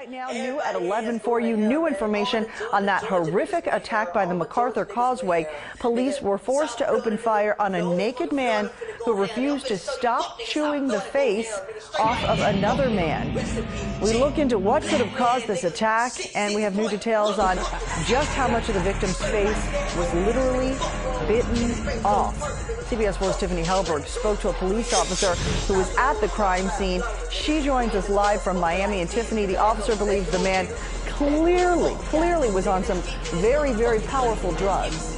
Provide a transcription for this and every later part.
Right now, new at 11 for you, new information on that horrific attack by the MacArthur Causeway. Police were forced to open fire on a naked man who refused to stop chewing the face off of another man. We look into what could have caused this attack, and we have new details on just how much of the victim's face was literally bitten off. CBS 4's Tiffany Helberg spoke to a police officer who was at the crime scene. She joins us live from Miami. And Tiffany, the officer believes the man clearly was on some very, very powerful drugs.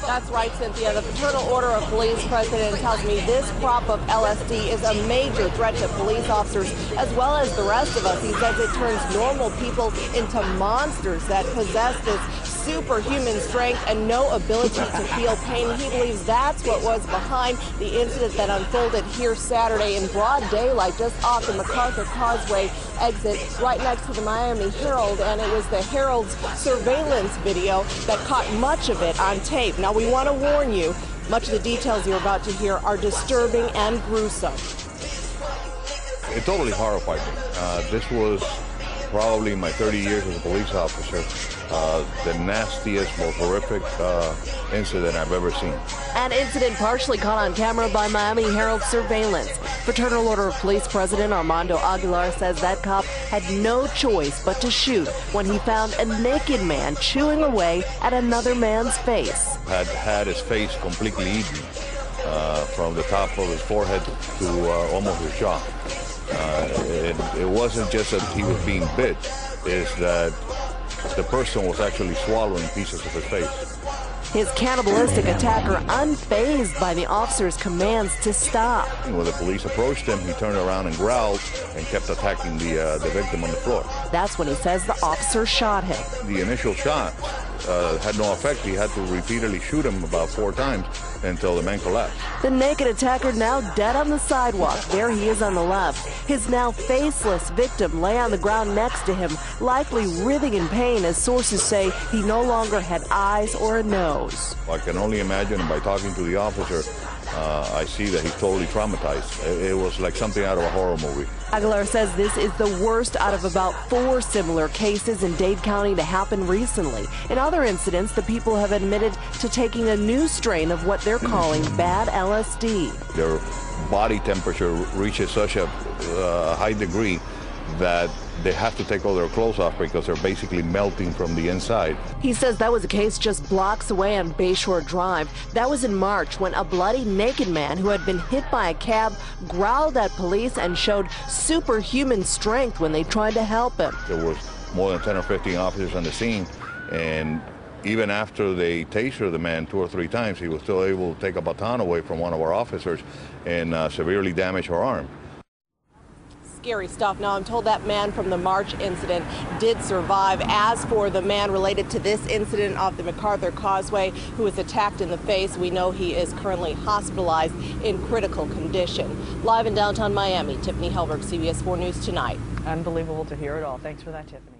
That's right, Cynthia. The Fraternal Order of Police president tells me this crop of LSD is a major threat to police officers as well as the rest of us. He says it turns normal people into monsters that possess this superhuman strength and no ability to feel pain. He believes that's what was behind the incident that unfolded here Saturday in broad daylight just off the MacArthur Causeway exit right next to the Miami Herald, and it was the Herald's surveillance video that caught much of it on tape. Now, we want to warn you, much of the details you're about to hear are disturbing and gruesome. It totally horrified me. This was probably in my 30 years as a police officer, the nastiest, most horrific incident I've ever seen. An incident partially caught on camera by Miami Herald surveillance. Fraternal Order of Police President Armando Aguilar says that cop had no choice but to shoot when he found a naked man chewing away at another man's face. Had his face completely eaten from the top of his forehead to almost his jaw. It wasn't just that he was being bit, it's that the person was actually swallowing pieces of his face. His cannibalistic attacker unfazed by the officer's commands to stop. When the police approached him, he turned around and growled and kept attacking the victim on the floor. That's when he says the officer shot him. The initial shot had no effect. He had to repeatedly shoot him about 4 times until the man collapsed. The naked attacker now dead on the sidewalk. There he is on the left. His now faceless victim lay on the ground next to him, likely writhing in pain as sources say he no longer had eyes or a nose. I can only imagine, by talking to the officer, I see that he's totally traumatized. It was like something out of a horror movie. Aguilar says this is the worst out of about 4 similar cases in Dade County to happen recently. In other incidents, the people have admitted to taking a new strain of what they're calling bad LSD. Their body temperature reaches such a high degree that they have to take all their clothes off because they're basically melting from the inside. He says that was a case just blocks away on Bayshore Drive. That was in March when a bloody naked man who had been hit by a cab growled at police and showed superhuman strength when they tried to help him. There was more than 10 or 15 officers on the scene, and even after they tasered the man 2 or 3 times, he was still able to take a baton away from one of our officers and severely damage her arm. Scary stuff. Now, I'm told that man from the March incident did survive. As for the man related to this incident off the MacArthur Causeway who was attacked in the face, we know he is currently hospitalized in critical condition. Live in downtown Miami, Tiffany Helberg, CBS 4 News Tonight. Unbelievable to hear it all. Thanks for that, Tiffany.